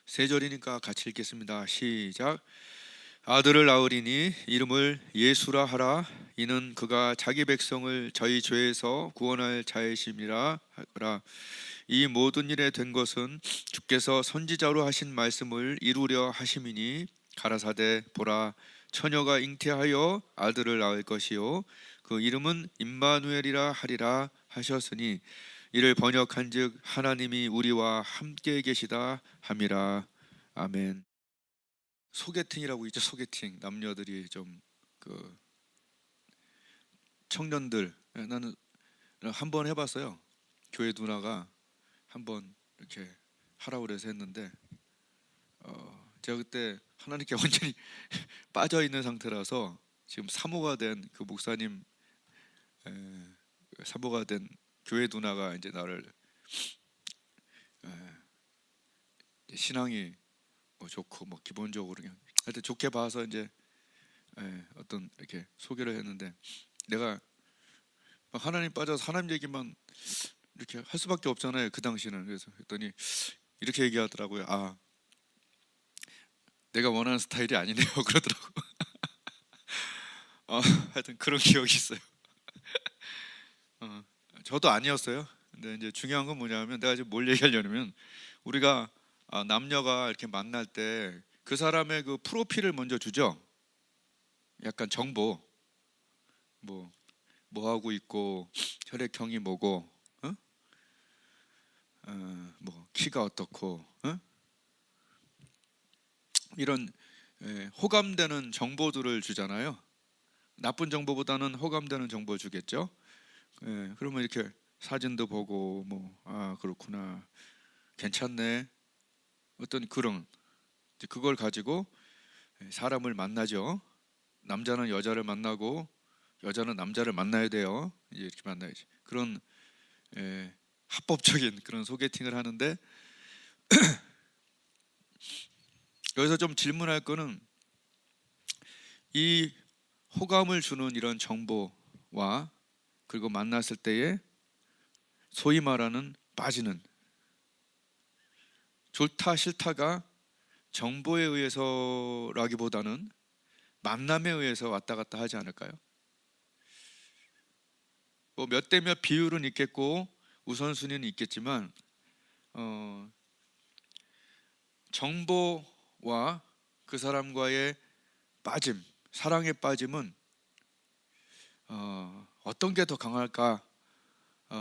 세 절이니까 같이 읽겠습니다. 시작. 아들을 낳으리니 이름을 예수라 하라. 이는 그가 자기 백성을 저희 죄에서 구원할 자이심이라 하라. 이 모든 일에 된 것은 주께서 선지자로 하신 말씀을 이루려 하심이니 가라사대 보라 처녀가 잉태하여 아들을 낳을 것이요 그 이름은 임마누엘이라 하리라 하셨으니 이를 번역한즉 하나님이 우리와 함께 계시다 함이라. 아멘. 소개팅이라고 있죠. 소개팅. 남녀들이 좀 그 청년들, 나는 한번 해봤어요. 교회 누나가 한번 이렇게 하라고 그래서 했는데 제가 그때 하나님께 완전히 빠져 있는 상태라서 지금 사모가 된 그 목사님, 사모가 된 교회 누나가 이제 나를 신앙이 뭐 좋고 뭐 기본적으로 그냥 하여튼 좋게 봐서 이제 어떤 이렇게 소개를 했는데, 내가 막 하나님 빠져서 하나님 얘기만 이렇게 할 수밖에 없잖아요, 그 당시는. 그래서 했더니 이렇게 얘기하더라고요. 아, 내가 원하는 스타일이 아니네요. 그러더라고. 하여튼 그런 기억이 있어요. 어, 저도 아니었어요. 근데 이제 중요한 건 뭐냐면, 내가 지금 뭘 얘기하려면, 우리가 남녀가 이렇게 만날 때 그 사람의 그 프로필을 먼저 주죠. 약간 정보, 뭐 하고 있고, 혈액형이 뭐고, 뭐 키가 어떻고, 이런 호감되는 정보들을 주잖아요. 나쁜 정보보다는 호감되는 정보 주겠죠. 그러면 이렇게 사진도 보고 그렇구나, 괜찮네, 어떤 그런, 그걸 가지고 사람을 만나죠. 남자는 여자를 만나고 여자는 남자를 만나야 돼요. 이제 이렇게 만나야지. 그런 합법적인 그런 소개팅을 하는데, 여기서 좀 질문할 거는, 이 호감을 주는 이런 정보와 그리고 만났을 때에 소위 말하는 빠지는, 좋다 싫다가 정보에 의해서라기보다는 만남에 의해서 왔다 갔다 하지 않을까요? 뭐 몇 대 몇 비율은 있겠고 우선순위는 있겠지만, 정보와 그 사람과의 빠짐, 사랑의 빠짐은 어떤 게 더 강할까,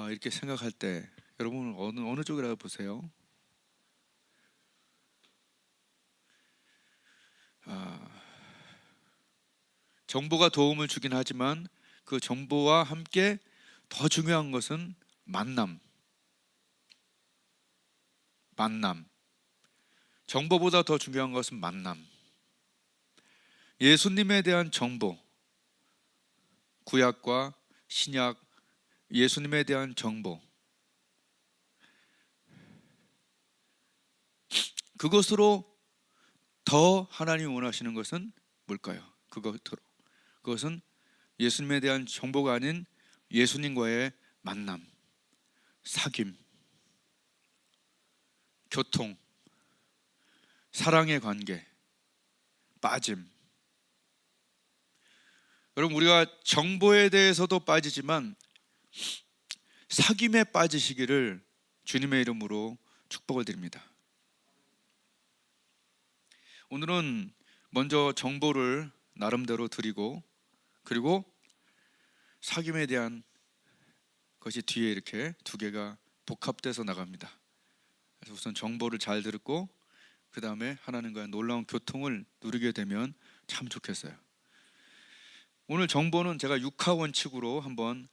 이렇게 생각할 때 여러분은 어느 쪽이라고 보세요? 정보가 도움을 주긴 하지만 그 정보와 함께 더 중요한 것은 만남. 정보보다 더 중요한 것은 만남. 예수님에 대한 정보, 구약과 신약, 예수님에 대한 정보, 그것으로 더 하나님이 원하시는 것은 뭘까요? 그것은 예수님에 대한 정보가 아닌 예수님과의 만남, 사귐, 교통, 사랑의 관계, 빠짐. 여러분, 우리가 정보에 대해서도 빠지지만 사귐에 빠지시기를 주님의 이름으로 축복을 드립니다. 오늘은 먼저 정보를 나름대로 드리고, 그리고 사귐에 대한 것이 뒤에 이렇게 두 개가 복합돼서 나갑니다. 그래서 우선 정보를 잘 듣고 그 다음에 하나님과의 놀라운 교통을 누리게 되면 참 좋겠어요. 오늘 정보는 제가 육하 원칙으로 한번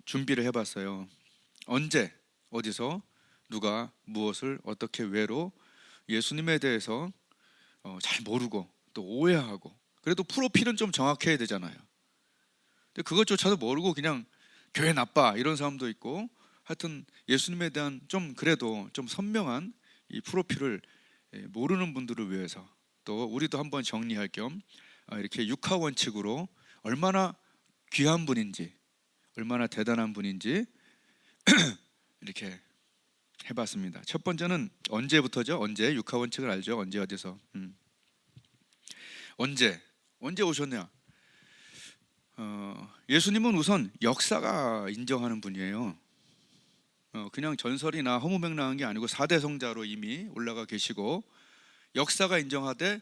준비를 해봤어요. 언제, 어디서, 누가, 무엇을, 어떻게, 왜로 예수님에 대해서 잘 모르고 또 오해하고, 그래도 프로필은 좀 정확해야 되잖아요. 근데 그것조차도 모르고 그냥 교회 나빠 이런 사람도 있고, 하여튼 예수님에 대한 좀 그래도 좀 선명한 이 프로필을 모르는 분들을 위해서, 또 우리도 한번 정리할 겸 이렇게 육하 원칙으로 얼마나 귀한 분인지, 얼마나 대단한 분인지 이렇게 해봤습니다. 첫 번째는 언제부터죠? 언제? 육하 원칙을 알죠? 언제 어디서? 언제 오셨냐? 예수님은 우선 역사가 인정하는 분이에요. 그냥 전설이나 허무맹랑한 게 아니고 4대 성자로 이미 올라가 계시고 역사가 인정하되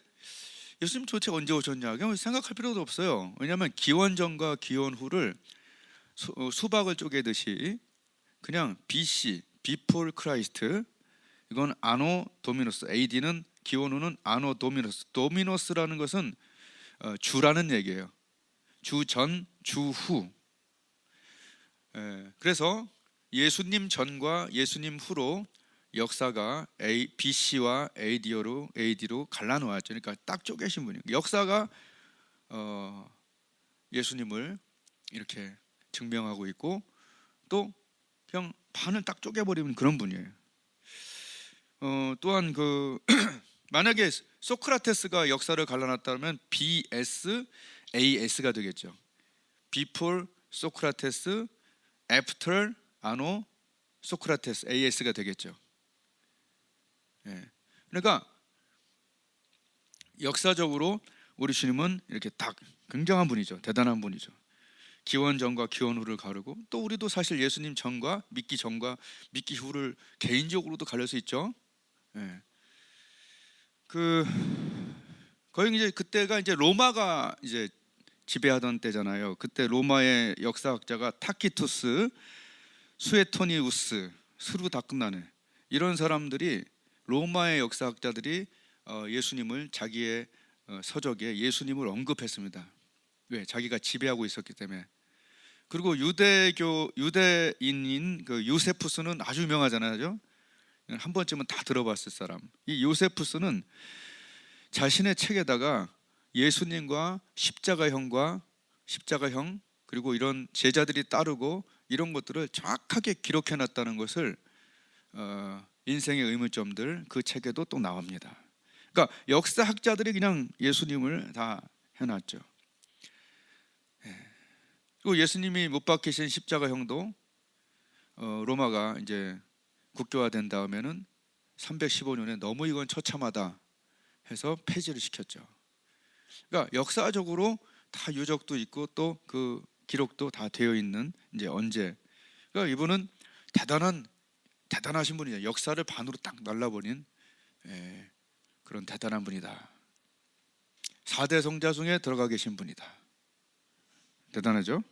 예수님 도대체 언제 오셨냐? 그냥 생각할 필요도 없어요. 왜냐하면 기원 전과 기원 후를 수박을 쪼개듯이 그냥 BC, Before Christ, 이건 아노 도미노스, AD는 기원 후는 아노 도미노스. 도미노스라는 것은 주라는 얘기예요. 주 전, 주 후. 그래서 예수님 전과 예수님 후로 역사가 BC와 AD로 갈라놓았죠. 그러니까 딱 쪼개신 분이에요. 역사가 예수님을 이렇게 증명하고 있고 또 그냥 반을 딱 쪼개버리면 그런 분이에요. 또한 만약에 소크라테스가 역사를 갈라놨다면 BS, AS가 되겠죠. Before 소크라테스, After 아노 소크라테스, AS가 되겠죠. 그러니까 역사적으로 우리 주님은 이렇게 딱 굉장한 분이죠. 대단한 분이죠. 기원 전과 기원 후를 가르고 또 우리도 사실 예수님 전과 믿기 후를 개인적으로도 가릴 수 있죠. 거의 이제 그때가 이제 로마가 이제 지배하던 때잖아요. 그때 로마의 역사학자가 타키투스, 수에토니우스, 수루 다 끝나네. 이런 사람들이 로마의 역사학자들이 예수님을 자기의 서적에 예수님을 언급했습니다. 왜? 자기가 지배하고 있었기 때문에. 그리고 유대인인 요세푸스는 아주 유명하잖아요. 한 번쯤은 다 들어봤을 사람. 이 요세푸스는 자신의 책에다가 예수님과 십자가형 그리고 이런 제자들이 따르고 이런 것들을 정확하게 기록해놨다는 것을 인생의 의문점들 그 책에도 또 나옵니다. 그러니까 역사학자들이 그냥 예수님을 다 해놨죠. 그리고 예수님이 못 박히신 십자가형도 로마가 이제 국교화된 다음에는 315년에 너무 이건 처참하다 해서 폐지를 시켰죠. 그러니까 역사적으로 다 유적도 있고 또 그 기록도 다 되어 있는 이제 언제. 그러니까 이분은 대단하신 분이죠. 역사를 반으로 딱 날라버린 그런 대단한 분이다. 4대 성자 중에 들어가 계신 분이다. 대단하죠?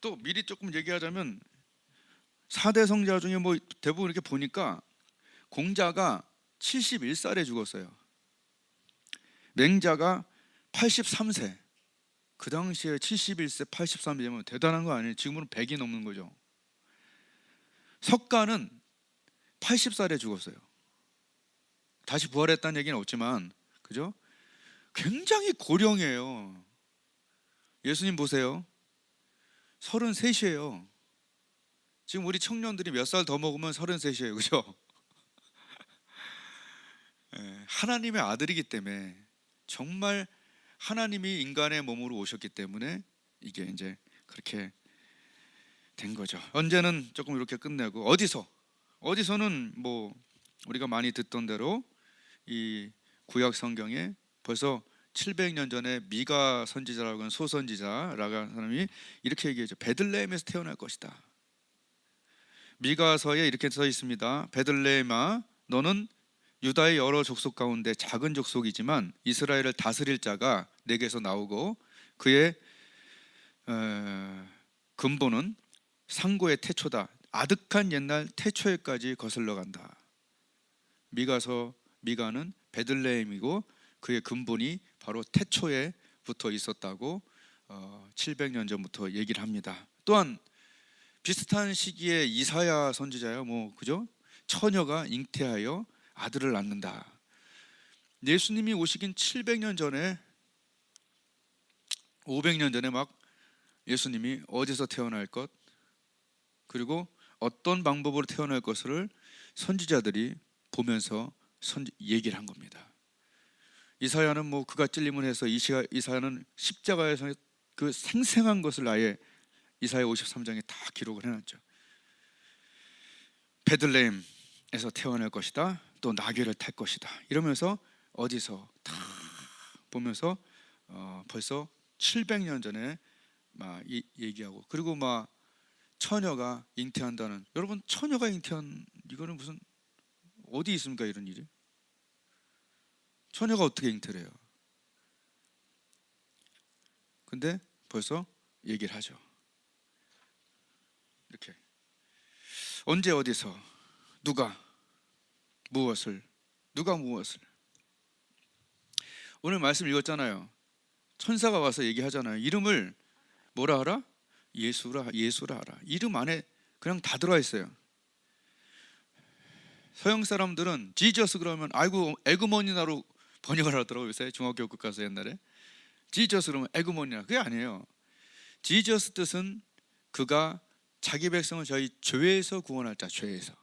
또 미리 조금 얘기하자면 4대 성자 중에 뭐 대부분 이렇게 보니까 공자가 71살에 죽었어요. 맹자가 83세. 그 당시에 71세, 83세면 대단한 거 아니에요? 지금은 100이 넘는 거죠. 석가는 80살에 죽었어요. 다시 부활했다는 얘기는 없지만, 그죠? 굉장히 고령이에요. 예수님 보세요. 33이에요. 지금 우리 청년들이 몇 살 더 먹으면 33이에요. 그죠? 하나님의 아들이기 때문에 정말 하나님이 인간의 몸으로 오셨기 때문에 이게 이제 그렇게 된 거죠. 언제는 조금 이렇게 끝내고 어디서는 뭐 우리가 많이 듣던 대로 이 구약 성경에 벌써 700년 전에 미가 선지자라고 하는 소선지자라고 하는 사람이 이렇게 얘기하죠. 베들레헴에서 태어날 것이다. 미가서에 이렇게 써 있습니다. 베들레헴아, 너는 유다의 여러 족속 가운데 작은 족속이지만 이스라엘을 다스릴 자가 내게서 나오고 그의 근본은 상고의 태초다. 아득한 옛날 태초에까지 거슬러 간다. 미가는 베들레헴이고 그의 근본이 바로 태초에 붙어 있었다고 700년 전부터 얘기를 합니다. 또한 비슷한 시기에 이사야 선지자요, 그죠? 처녀가 잉태하여 아들을 낳는다. 예수님이 오시긴 700년 전에 500년 전에 막 예수님이 어디서 태어날 것 그리고 어떤 방법으로 태어날 것을 선지자들이 보면서 얘기를 한 겁니다. 이사야는 그가 찔림을 해서 이사야는 십자가에서 그 생생한 것을 아예 이사야 53장에 다 기록을 해놨죠. 베들레헴에서 태어날 것이다, 또 나귀를 탈 것이다, 이러면서 어디서 다 보면서 벌써 700년 전에 막 얘기하고, 그리고 막 처녀가 잉태한다는, 여러분 처녀가 잉태한 이거는 무슨 어디 있습니까 이런 일이? 처녀가 어떻게 잉태를 해요? 근데 벌써 얘기를 하죠. 이렇게 언제 어디서 누가 무엇을, 누가 무엇을. 오늘 말씀 읽었잖아요. 천사가 와서 얘기하잖아요. 이름을 뭐라 하라? 예수라, 예수라 하라. 이름 안에 그냥 다 들어와 있어요. 서양 사람들은 지저스 그러면 아이고 에그머니나로 번역을 하더라고요. 요새 중학교 급 가서 옛날에 지저스 그러면 에그머니나, 그게 아니에요. 지저스 뜻은 그가 자기 백성을 저희 죄에서 구원할 자, 죄에서.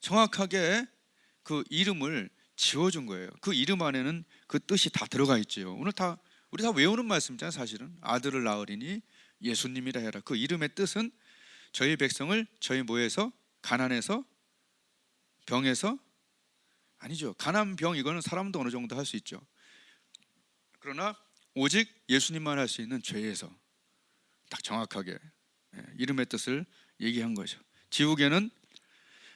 정확하게 그 이름을 지어준 거예요. 그 이름 안에는 그 뜻이 다 들어가 있죠. 오늘 다 우리 다 외우는 말씀이잖아요. 사실은 아들을 낳으리니 예수님이라 해라. 그 이름의 뜻은 저희 백성을 저희 뭐에서, 가난에서, 병에서, 아니죠, 가난, 병 이거는 사람도 어느 정도 할 수 있죠. 그러나 오직 예수님만 할 수 있는 죄에서 딱 정확하게 이름의 뜻을 얘기한 거죠. 지우개는,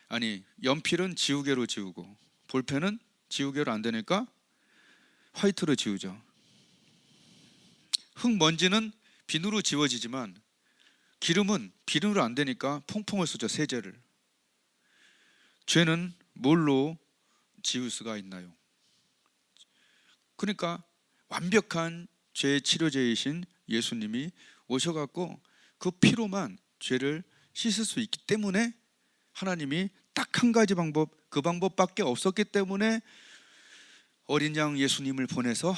아니 연필은 지우개로 지우고 볼펜은 지우개로 안 되니까 화이트로 지우죠. 흙먼지는 비누로 지워지지만 기름은 비누로 안 되니까 퐁퐁을 쓰죠, 세제를. 죄는 뭘로 지울 수가 있나요? 그러니까 완벽한 죄 치료제이신 예수님이 오셔갖고 그 피로만 죄를 씻을 수 있기 때문에 하나님이 딱 한 가지 방법, 그 방법밖에 없었기 때문에 어린 양 예수님을 보내서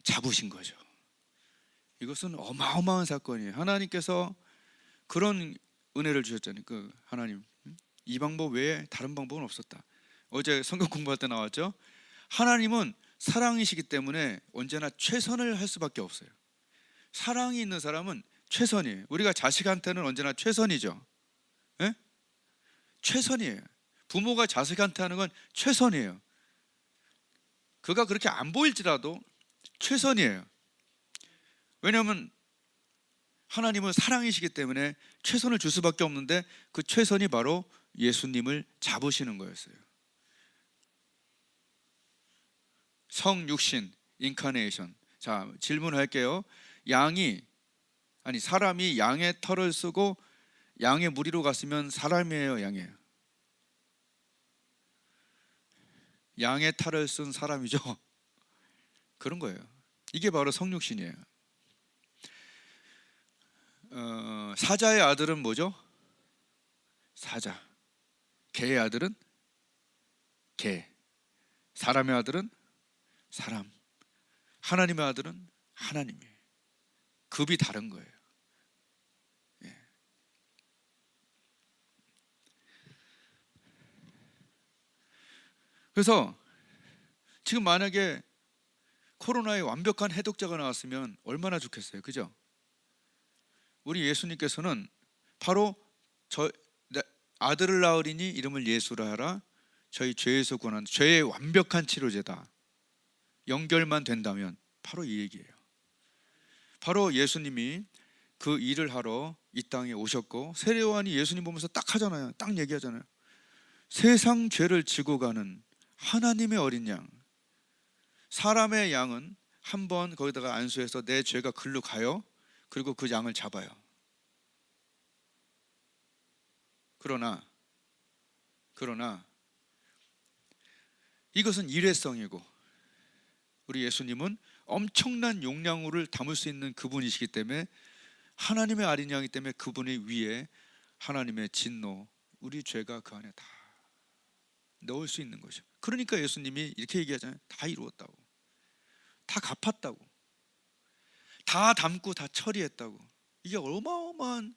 잡으신 거죠. 이것은 어마어마한 사건이에요. 하나님께서 그런 은혜를 주셨잖아요. 그 하나님, 이 방법 외에 다른 방법은 없었다. 어제 성경 공부할 때 나왔죠. 하나님은 사랑이시기 때문에 언제나 최선을 할 수밖에 없어요. 사랑이 있는 사람은 최선이에요. 우리가 자식한테는 언제나 최선이죠. 예? 최선이에요. 부모가 자식한테 하는 건 최선이에요. 그가 그렇게 안 보일지라도 최선이에요. 왜냐하면 하나님은 사랑이시기 때문에 최선을 줄 수밖에 없는데 그 최선이 바로 예수님을 잡으시는 거였어요. 성육신, 인카네이션. 자, 질문할게요. 사람이 양의 털을 쓰고 양의 무리로 갔으면 사람이에요, 양이에요? 양의 털을 쓴 사람이죠. 그런 거예요. 이게 바로 성육신이에요. 사자의 아들은 뭐죠? 사자. 개의 아들은 개. 사람의 아들은 사람. 하나님의 아들은 하나님이에요. 급이 다른 거예요. 예. 그래서 지금 만약에 코로나의 완벽한 해독자가 나왔으면 얼마나 좋겠어요. 그죠? 우리 예수님께서는 바로 아들을 낳으리니 이름을 예수라 하라. 저희 죄에서 구원하는, 죄의 완벽한 치료제다. 연결만 된다면 바로 이 얘기예요. 바로 예수님이 그 일을 하러 이 땅에 오셨고, 세례요한이 예수님 보면서 딱 하잖아요. 딱 얘기하잖아요. 세상 죄를 지고 가는 하나님의 어린 양. 사람의 양은 한번 거기다가 안수해서 내 죄가 글로 가요. 그리고 그 양을 잡아요. 그러나 이것은 일회성이고, 우리 예수님은 엄청난 용량을 담을 수 있는 그분이시기 때문에, 하나님의 어린 양이기 때문에 그분의 위에 하나님의 진노, 우리 죄가 그 안에 다 넣을 수 있는 거죠. 그러니까 예수님이 이렇게 얘기하잖아요. 다 이루었다고, 다 갚았다고, 다 담고 다 처리했다고. 이게 어마어마한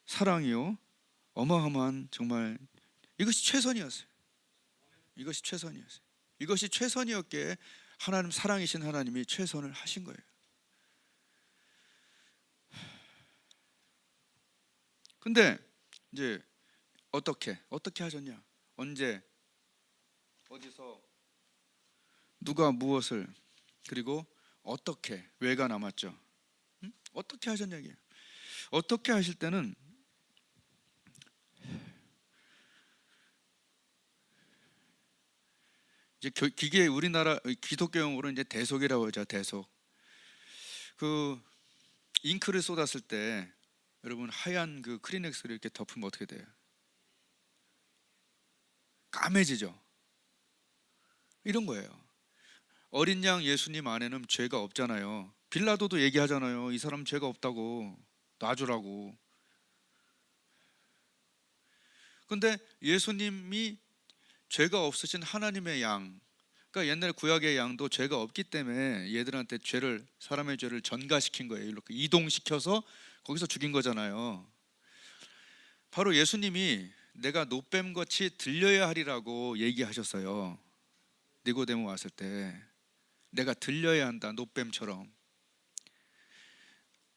사랑이요, 어마어마한, 정말 이것이 최선이었어요. 이것이 최선이었어요. 이것이 최선이었기에 하나님, 사랑이신 하나님이 최선을 하신 거예요. 근데 이제 어떻게 하셨냐? 언제, 어디서, 누가 무엇을, 그리고 어떻게, 왜가 남았죠. 어떻게 하셨냐 이게. 어떻게 하실 때는 이제 기계, 우리나라 기독교 용어로 이제 대속이라고 하죠. 대속. 그 잉크를 쏟았을 때 여러분 하얀 그 크리넥스를 이렇게 덮으면 어떻게 돼요? 까매지죠. 이런 거예요. 어린 양 예수님 안에는 죄가 없잖아요. 빌라도도 얘기하잖아요. 이 사람 죄가 없다고, 놔주라고. 근데 예수님이 죄가 없으신 하나님의 양, 그러니까 옛날 구약의 양도 죄가 없기 때문에 얘들한테 죄를, 사람의 죄를 전가시킨 거예요. 이렇게 이동시켜서 거기서 죽인 거잖아요. 바로 예수님이 내가 노뱀같이 들려야 하리라고 얘기하셨어요. 니고데모 왔을 때 내가 들려야 한다, 노뱀처럼.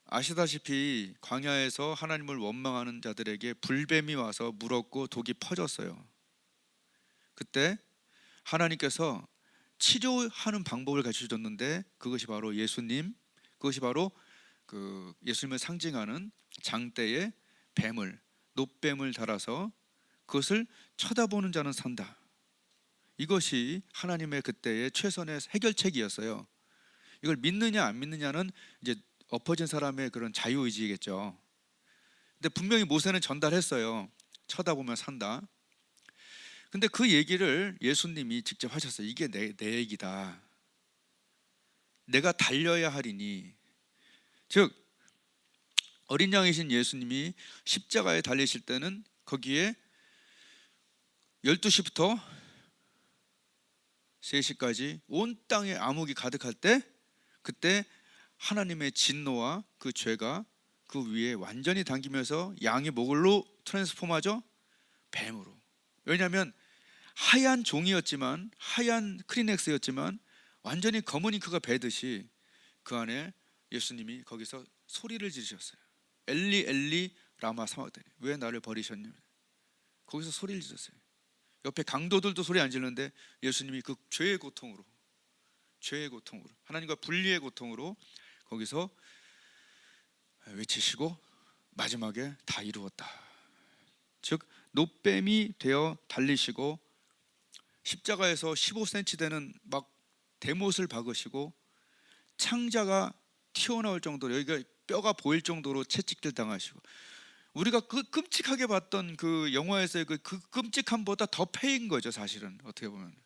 아시다시피 광야에서 하나님을 원망하는 자들에게 불뱀이 와서 물었고 독이 퍼졌어요. 그때 하나님께서 치료하는 방법을 가르쳐 줬는데 그것이 바로 예수님, 그것이 바로 그 예수님을 상징하는 장대에 뱀을, 노뱀을 달아서 그것을 쳐다보는 자는 산다. 이것이 하나님의 그때의 최선의 해결책이었어요. 이걸 믿느냐 안 믿느냐는 이제 엎어진 사람의 그런 자유의지겠죠. 근데 분명히 모세는 전달했어요. 쳐다보면 산다. 근데 그 얘기를 예수님이 직접 하셨어요. 이게 내 얘기다. 내가 달려야 하리니. 즉 어린 양이신 예수님이 십자가에 달리실 때는 거기에 12시부터 3시까지 온 땅에 암흑이 가득할 때, 그때 하나님의 진노와 그 죄가 그 위에 완전히 당기면서 양이 뭐로 트랜스폼하죠? 뱀으로. 왜냐하면 하얀 종이었지만, 하얀 크리넥스였지만 완전히 검은 잉크가 배듯이 그 안에 예수님이 거기서 소리를 지르셨어요. 엘리 엘리 라마 사막다니, 왜 나를 버리셨냐. 거기서 소리를 지르셨어요. 옆에 강도들도 소리 안 지르는데 예수님이 그 죄의 고통으로, 하나님과 분리의 고통으로 거기서 외치시고 마지막에 다 이루었다. 즉 노뱀이 되어 달리시고 십자가에서 15cm 되는 막 대못을 박으시고 창자가 튀어나올 정도로, 여기가 뼈가 보일 정도로 채찍질 당하시고, 우리가 그 끔찍하게 봤던 그 영화에서의 그 끔찍함보다 더 패인 거죠. 사실은 어떻게 보면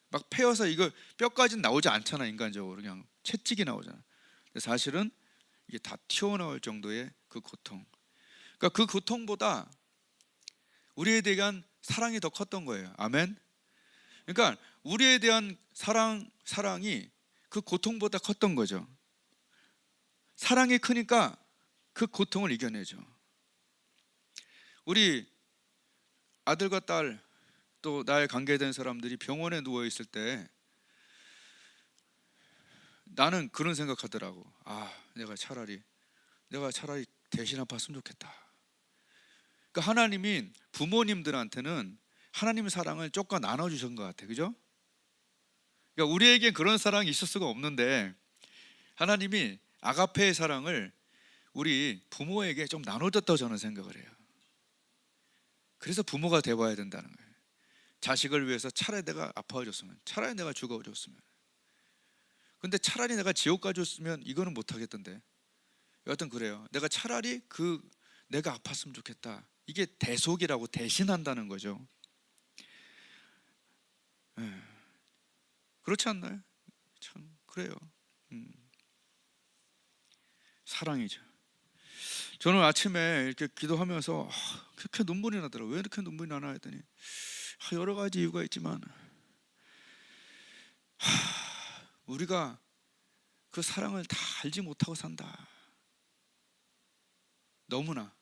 막 패여서 이거 뼈까지는 나오지 않잖아. 인간적으로 그냥 채찍이 나오잖아. 근데 사실은 이게 다 튀어나올 정도의 그 고통, 그러니까 그 고통보다 우리에 대한 사랑이 더 컸던 거예요. 아멘. 그러니까 우리에 대한 사랑이 그 고통보다 컸던 거죠. 사랑이 크니까 그 고통을 이겨내죠. 우리 아들과 딸, 또 나의 관계된 사람들이 병원에 누워 있을 때 나는 그런 생각하더라고. 내가 차라리 대신 아팠으면 좋겠다. 그러니까 하나님이 부모님들한테는 하나님의 사랑을 쪼까 나눠주신 것 같아. 그죠? 그러니까 우리에게 그런 사랑이 있을 수가 없는데 하나님이 아가페의 사랑을 우리 부모에게 좀 나눠줬다고 저는 생각을 해요. 그래서 부모가 되어야 된다는 거예요. 자식을 위해서 차라리 내가 아파졌으면, 차라리 내가 죽어졌으면. 근데 차라리 내가 지옥 가줬으면 이거는 못하겠던데. 여하튼 그래요. 내가 차라리 내가 아팠으면 좋겠다. 이게 대속이라고, 대신한다는 거죠. 그렇지 않나요? 참 그래요. 사랑이죠. 저는 아침에 이렇게 기도하면서 그렇게 눈물이 나더라고요. 왜 이렇게 눈물이 나나 했더니 여러 가지 이유가 있지만 우리가 그 사랑을 다 알지 못하고 산다. 너무나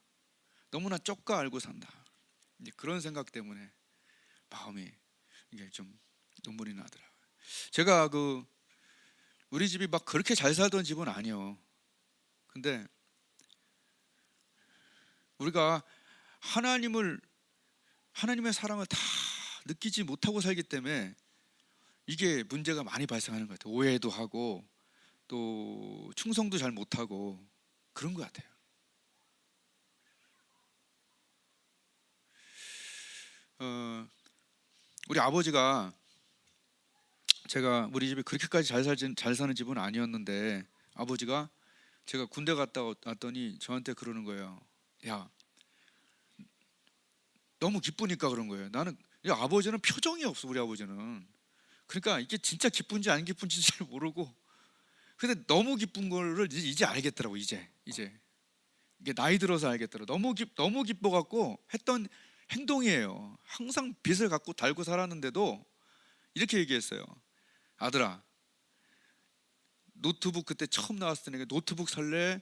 쪼까 알고 산다. 이제 그런 생각 때문에 마음이 이게 좀 눈물이 나더라고요. 제가 우리 집이 막 그렇게 잘 살던 집은 아니에요. 근데 우리가 하나님의 사랑을 다 느끼지 못하고 살기 때문에 이게 문제가 많이 발생하는 것 같아요. 오해도 하고 또 충성도 잘 못하고 그런 것 같아요. 우리 아버지가, 제가 우리 집이 그렇게까지 잘 사는 집은 아니었는데, 아버지가 제가 군대 갔다 왔더니 저한테 그러는 거예요. 야, 너무 기쁘니까 그런 거예요. 나는, 아버지는 표정이 없어, 우리 아버지는. 그러니까 이게 진짜 기쁜지 안 기쁜지 잘 모르고, 근데 너무 기쁜 거를 이제 알겠더라고. 이제 이게 나이 들어서 알겠더라고. 너무 기뻐 갖고 했던 행동이에요. 항상 빚을 갖고 달고 살았는데도 이렇게 얘기했어요. 아들아, 노트북 그때 처음 나왔을 때 내가 노트북 살래?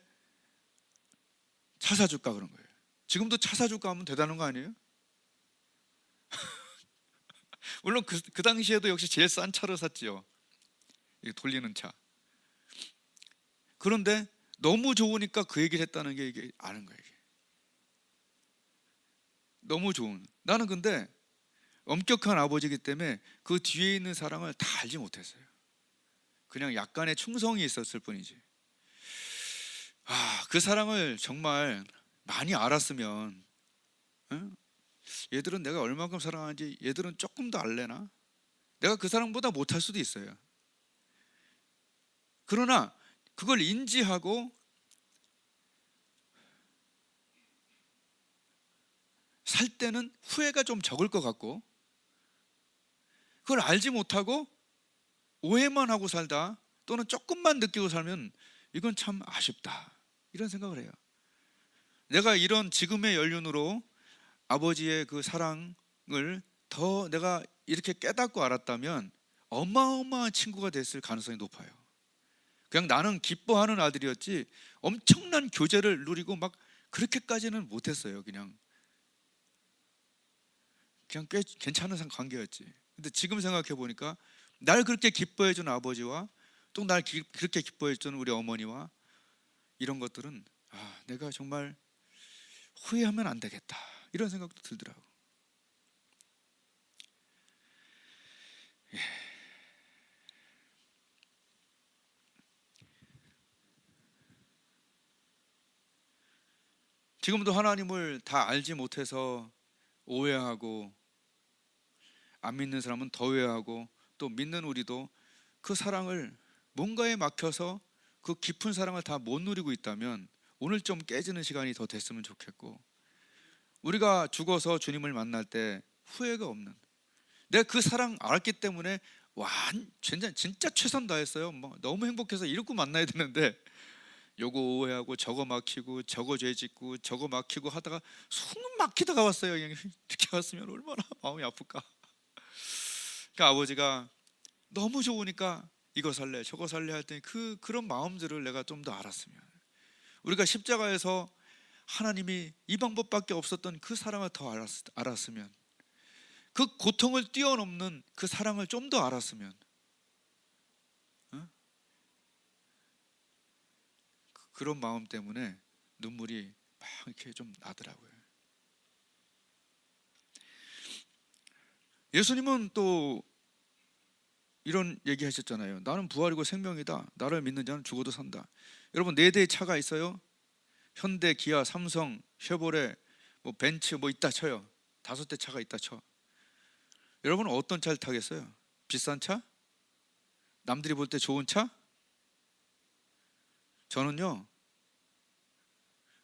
차 사줄까? 그런 거예요. 지금도 차 사줄까 하면 대단한 거 아니에요? 물론 그 당시에도 역시 제일 싼 차를 샀지요. 돌리는 차. 그런데 너무 좋으니까 그 얘기를 했다는 게 이게 아는 거예요. 이게. 너무 좋은. 나는 근데 엄격한 아버지이기 때문에 그 뒤에 있는 사랑을 다 알지 못했어요. 그냥 약간의 충성이 있었을 뿐이지. 그 사랑을 정말 많이 알았으면, 응? 얘들은 내가 얼마큼 사랑하는지 얘들은 조금 더 알래나? 내가 그 사랑보다 못할 수도 있어요. 그러나 그걸 인지하고 살 때는 후회가 좀 적을 것 같고, 그걸 알지 못하고 오해만 하고 살다 또는 조금만 느끼고 살면 이건 참 아쉽다, 이런 생각을 해요. 내가 이런 지금의 연륜으로 아버지의 그 사랑을 더 내가 이렇게 깨닫고 알았다면 어마어마한 친구가 됐을 가능성이 높아요. 그냥 나는 기뻐하는 아들이었지 엄청난 교제를 누리고 막 그렇게까지는 못했어요. 그냥 꽤 괜찮은 관계였지. 근데 지금 생각해 보니까 날 그렇게 기뻐해 준 아버지와 또 날 그렇게 기뻐해 준 우리 어머니와 이런 것들은 내가 정말 후회하면 안 되겠다, 이런 생각도 들더라고. 예. 지금도 하나님을 다 알지 못해서 오해하고, 안 믿는 사람은 더 오해하고, 또 믿는 우리도 그 사랑을 뭔가에 막혀서 그 깊은 사랑을 다 못 누리고 있다면 오늘 좀 깨지는 시간이 더 됐으면 좋겠고, 우리가 죽어서 주님을 만날 때 후회가 없는, 내가 그 사랑 알았기 때문에 진짜 최선 다했어요. 너무 행복해서 이러고 만나야 되는데 요거 오해하고 저거 막히고 저거 죄 짓고 저거 막히고 하다가 숨 막히다가 왔어요. 이렇게 왔으면 얼마나 마음이 아플까. 그러니까 아버지가 너무 좋으니까 이거 살래 저거 살래 할 때 그런 마음들을 내가 좀 더 알았으면, 우리가 십자가에서 하나님이 이 방법밖에 없었던 그 사랑을 더 알았으면, 그 고통을 뛰어넘는 그 사랑을 좀 더 알았으면, 그런 마음 때문에 눈물이 막 이렇게 좀 나더라고요. 예수님은 또 이런 얘기 하셨잖아요. 나는 부활이고 생명이다. 나를 믿는 자는 죽어도 산다. 여러분 4대의 차가 있어요. 현대, 기아, 삼성, 쉐보레, 벤츠 있다 쳐요. 5대 차가 있다 쳐. 여러분은 어떤 차를 타겠어요? 비싼 차? 남들이 볼 때 좋은 차? 저는요,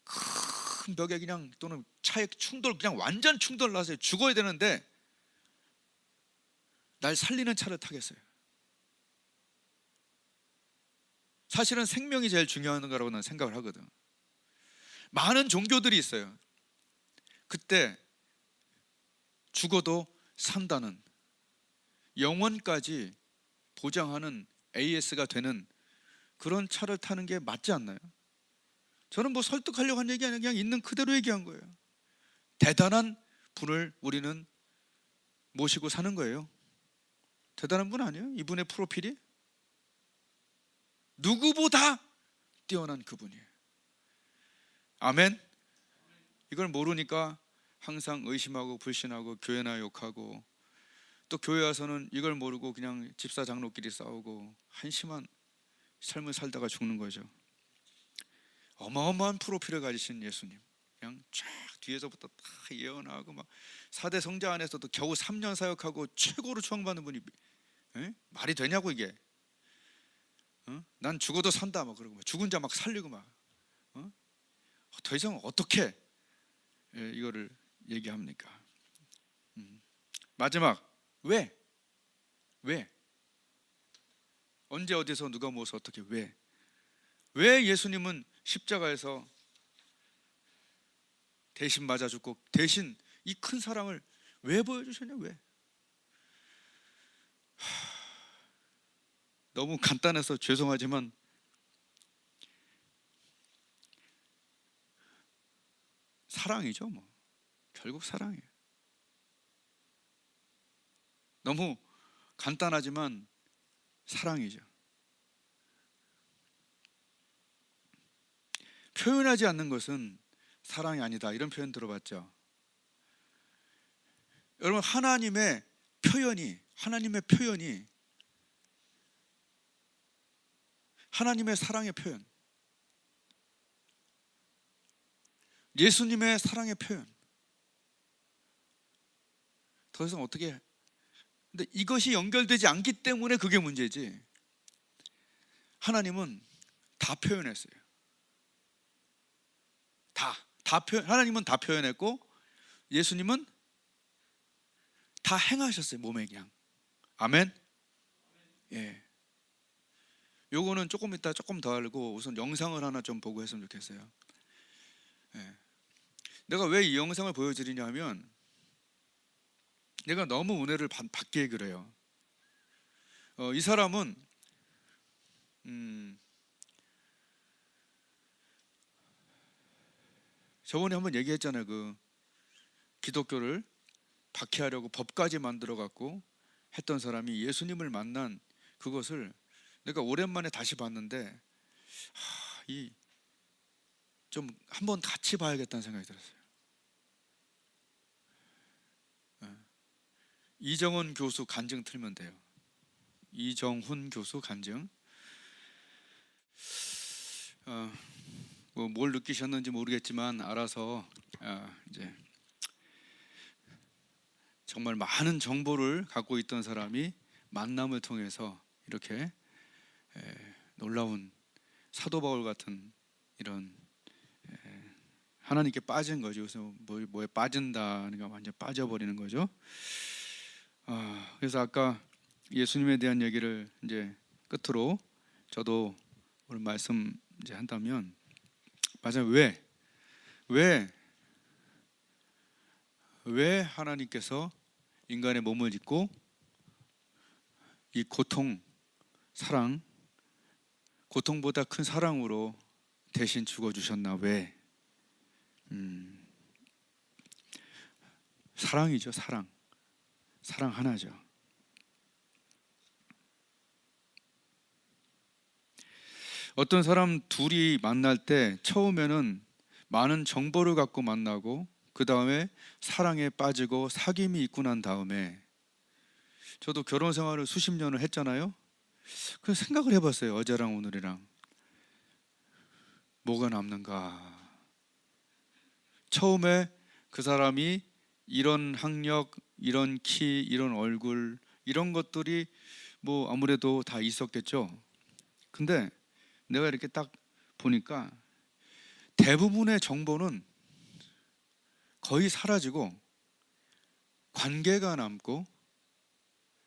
큰 벽에 그냥, 또는 차에 그냥 완전 충돌 나서 죽어야 되는데 날 살리는 차를 타겠어요. 사실은 생명이 제일 중요한 거라고 난 생각을 하거든. 많은 종교들이 있어요. 그때 죽어도 산다는, 영원까지 보장하는 AS가 되는 그런 차를 타는 게 맞지 않나요? 저는 설득하려고 한 얘기 아니라 그냥 있는 그대로 얘기한 거예요. 대단한 분을 우리는 모시고 사는 거예요. 대단한 분 아니에요? 이분의 프로필이 누구보다 뛰어난 그분이에요. 아멘. 이걸 모르니까 항상 의심하고 불신하고 교회나 욕하고, 또 교회 와서는 이걸 모르고 그냥 집사 장로끼리 싸우고 한심한 삶을 살다가 죽는 거죠. 어마어마한 프로필을 가지신 예수님, 그냥 쫙 뒤에서부터 다 예언하고 막 4대 성자 안에서도 겨우 3년 사역하고 최고로 추앙받는 분이 말이 되냐고 이게. 난 죽어도 산다 막 그러고 막 죽은 자 막 살리고 막 더 이상 어떻게 이거를 얘기합니까? 마지막, 왜? 언제 어디서 누가 무엇을 어떻게 왜 예수님은 십자가에서 대신 맞아 죽고 대신 이 큰 사랑을 왜 보여주셨냐? 왜? 너무 간단해서 죄송하지만 사랑이죠. 뭐 결국 사랑이에요. 너무 간단하지만 사랑이죠. 표현하지 않는 것은 사랑이 아니다, 이런 표현 들어봤죠? 여러분, 하나님의 표현이 하나님의 사랑의 표현, 예수님의 사랑의 표현, 더 이상 어떻게 해? 근데 이것이 연결되지 않기 때문에 그게 문제지, 하나님은 다 표현했어요. 하나님은 다 표현했고 예수님은 다 행하셨어요, 몸에 그냥. 아멘. 예. 요거는 조금 이따 조금 더 알고 우선 영상을 하나 좀 보고 했으면 좋겠어요. 예. 내가 왜 이 영상을 보여드리냐 하면, 내가 너무 은혜를 받기에 그래요. 이 사람은 저번에 한번 얘기했잖아요. 그 기독교를 박해하려고 법까지 만들어 갖고 했던 사람이 예수님을 만난 그것을 내가 오랜만에 다시 봤는데, 이 좀 한번 같이 봐야겠다는 생각이 들었어요. 이정훈 교수 간증 틀면 돼요. 이정훈 교수 간증. 뭐 뭘 느끼셨는지 모르겠지만 알아서 이제 정말 많은 정보를 갖고 있던 사람이 만남을 통해서 이렇게 놀라운 사도 바울 같은 이런 하나님께 빠진 거죠. 그래서 뭐에 빠진다니까 완전 빠져버리는 거죠. 그래서 아까 예수님에 대한 얘기를 이제 끝으로 저도 오늘 말씀 이제 한다면, 맞아요. 왜 하나님께서 인간의 몸을 입고 이 고통보다 큰 사랑으로 대신 죽어주셨나? 왜? 사랑이죠. 사랑 하나죠. 어떤 사람 둘이 만날 때 처음에는 많은 정보를 갖고 만나고 그 다음에 사랑에 빠지고 사귐이 있고 난 다음에, 저도 결혼 생활을 수십 년을 했잖아요. 그래서 생각을 해봤어요. 어제랑 오늘이랑 뭐가 남는가. 처음에 그 사람이 이런 학력, 이런 키, 이런 얼굴, 이런 것들이 뭐 아무래도 다 있었겠죠. 근데 내가 이렇게 딱 보니까 대부분의 정보는 거의 사라지고 관계가 남고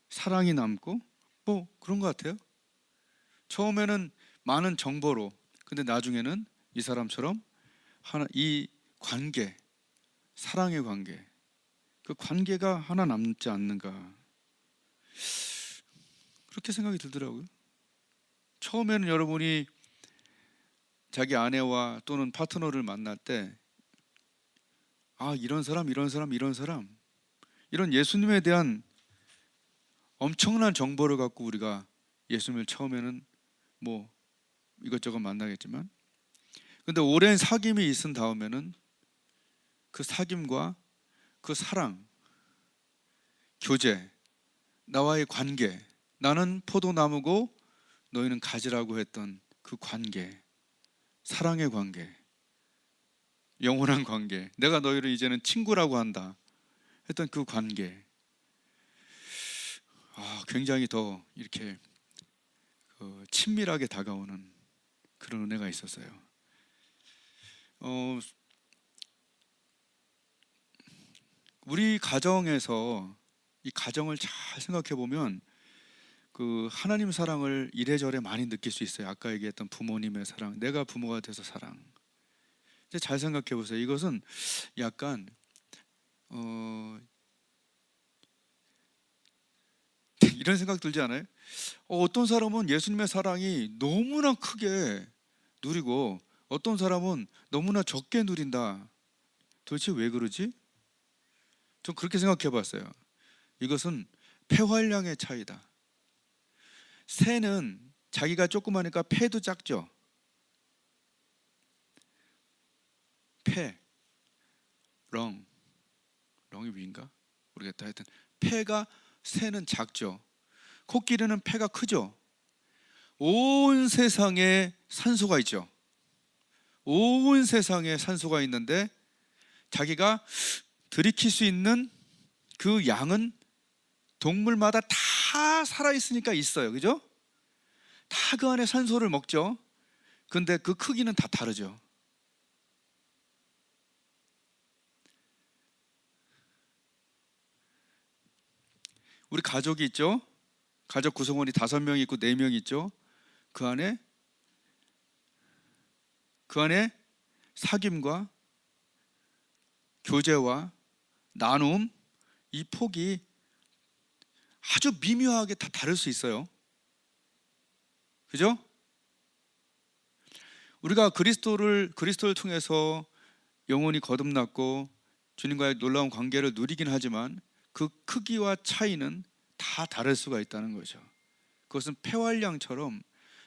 사랑이 남고 뭐 그런 것 같아요. 처음에는 많은 정보로, 근데 나중에는 이 사람처럼 이 관계, 사랑의 관계, 그 관계가 하나 남지 않는가, 그렇게 생각이 들더라고요. 처음에는 여러분이 자기 아내와 또는 파트너를 만날 때 이런 사람 이런 예수님에 대한 엄청난 정보를 갖고 우리가 예수님을 처음에는 뭐 이것저것 만나겠지만, 근데 오랜 사귐이 있은 다음에는 그 사귐과 그 사랑, 교제, 나와의 관계, 나는 포도나무고 너희는 가지라고 했던 그 관계, 사랑의 관계, 영원한 관계, 내가 너희를 이제는 친구라고 한다 했던 그 관계, 굉장히 더 이렇게 친밀하게 다가오는 그런 은혜가 있었어요. 우리 가정에서 이 가정을 잘 생각해 보면 그 하나님 사랑을 이래저래 많이 느낄 수 있어요. 아까 얘기했던 부모님의 사랑, 내가 부모가 돼서 사랑. 이제 잘 생각해 보세요. 이것은 약간 이런 생각 들지 않아요? 어떤 사람은 예수님의 사랑이 너무나 크게 누리고 어떤 사람은 너무나 적게 누린다. 도대체 왜 그러지? 전 그렇게 생각해 봤어요. 이것은 폐활량의 차이다. 새는 자기가 조그마니까 폐도 작죠. 폐, 렁이 위인가? 모르겠다. 하여튼 폐가 새는 작죠. 코끼리는 폐가 크죠. 온 세상에 산소가 있죠. 온 세상에 산소가 있는데 자기가 들이킬 수 있는 그 양은 동물마다 다 살아있으니까 있어요. 그죠? 다 그 안에 산소를 먹죠. 근데 그 크기는 다 다르죠. 우리 가족이 있죠. 가족 구성원이 5명 있고 4명 있죠. 그 안에 사귐과 교제와 나눔, 이 폭이 아주 미묘하게 다 다를 수 있어요. 그죠? 우리가 그리스도를 통해서 영혼이 거듭났고 주님과의 놀라운 관계를 누리긴 하지만 그 크기와 차이는 다 다를 수가 있다는 거죠. 그것은 폐활량처럼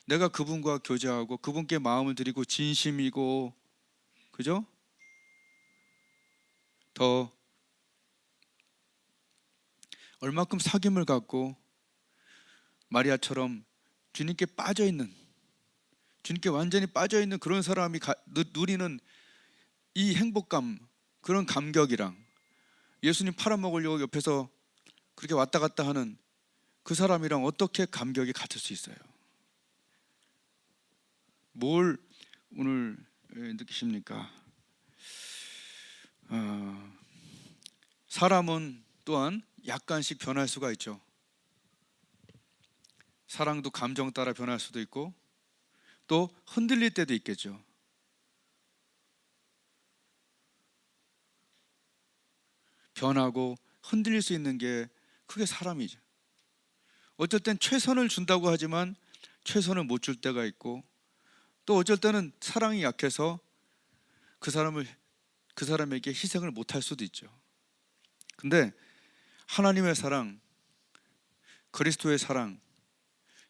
내가 그분과 교제하고 그분께 마음을 드리고 진심이고, 그죠? 더 얼마큼 사귐을 갖고 마리아처럼 주님께 빠져있는, 주님께 완전히 빠져있는 그런 사람이 누리는 이 행복감, 그런 감격이랑 예수님 팔아먹으려고 옆에서 그렇게 왔다 갔다 하는 그 사람이랑 어떻게 감격이 같을 수 있어요? 뭘 오늘 느끼십니까? 사람은 또한 약간씩 변할 수가 있죠. 사랑도 감정 따라 변할 수도 있고 또 흔들릴 때도 있겠죠. 변하고 흔들릴 수 있는 게 그게 사람이죠. 어쩔 땐 최선을 준다고 하지만 최선을 못 줄 때가 있고 또 어쩔 때는 사랑이 약해서 그 사람에게 희생을 못 할 수도 있죠. 근데 하나님의 사랑, 그리스도의 사랑,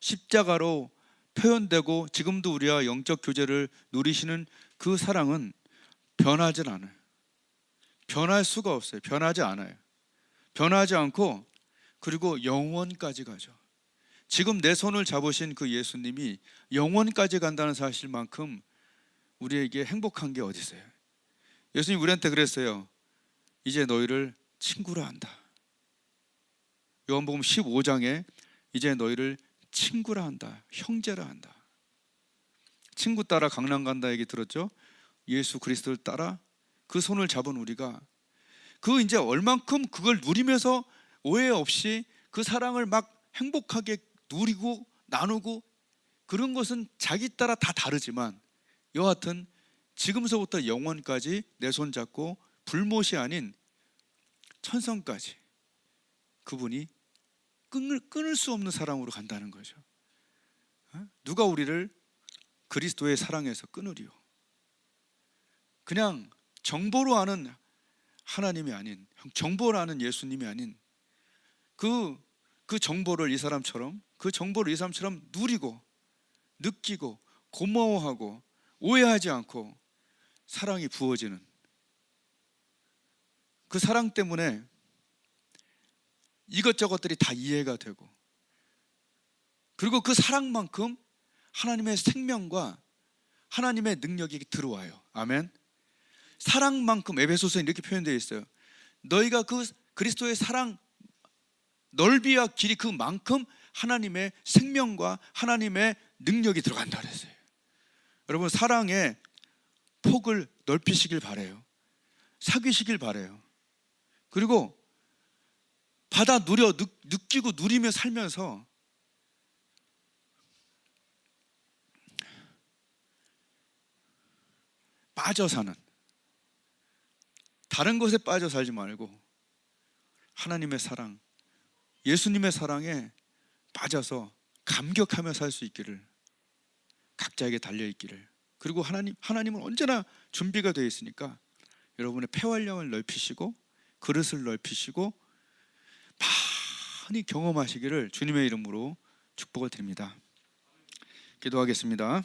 십자가로 표현되고 지금도 우리와 영적 교제를 누리시는 그 사랑은 변하진 않아요. 변할 수가 없어요. 변하지 않아요. 변하지 않고 그리고 영원까지 가죠. 지금 내 손을 잡으신 그 예수님이 영원까지 간다는 사실만큼 우리에게 행복한 게 어디 있어요? 예수님 우리한테 그랬어요. 이제 너희를 친구라 한다. 요한복음 15장에 이제 너희를 친구라 한다. 형제라 한다. 친구 따라 강남 간다 얘기 들었죠? 예수 그리스도를 따라 그 손을 잡은 우리가 그 이제 얼만큼 그걸 누리면서 오해 없이 그 사랑을 막 행복하게 누리고 나누고 그런 것은 자기 따라 다 다르지만 여하튼 지금서부터 영원까지 내 손 잡고 불못이 아닌 천성까지 그분이 끊을 수 없는 사랑으로 간다는 거죠. 누가 우리를 그리스도의 사랑에서 끊으리요? 그냥 정보로 아는 하나님이 아닌, 정보로 아는 예수님이 아닌 그 정보를 이 사람처럼 누리고 느끼고 고마워하고 오해하지 않고 사랑이 부어지는 그 사랑 때문에 이것저것들이 다 이해가 되고, 그리고 그 사랑만큼 하나님의 생명과 하나님의 능력이 들어와요. 아멘. 사랑만큼, 에베소서에 이렇게 표현되어 있어요. 너희가 그 그리스도의 사랑 넓이와 길이 그만큼 하나님의 생명과 하나님의 능력이 들어간다 그랬어요. 여러분, 사랑의 폭을 넓히시길 바래요. 사귀시길 바래요. 그리고 받아 느끼고 누리며 살면서 빠져 사는, 다른 것에 빠져 살지 말고 하나님의 사랑, 예수님의 사랑에 빠져서 감격하며 살 수 있기를, 각자에게 달려있기를. 그리고 하나님은 언제나 준비가 되어 있으니까 여러분의 폐활량을 넓히시고 그릇을 넓히시고 많이 경험하시기를 주님의 이름으로 축복을 드립니다. 기도하겠습니다.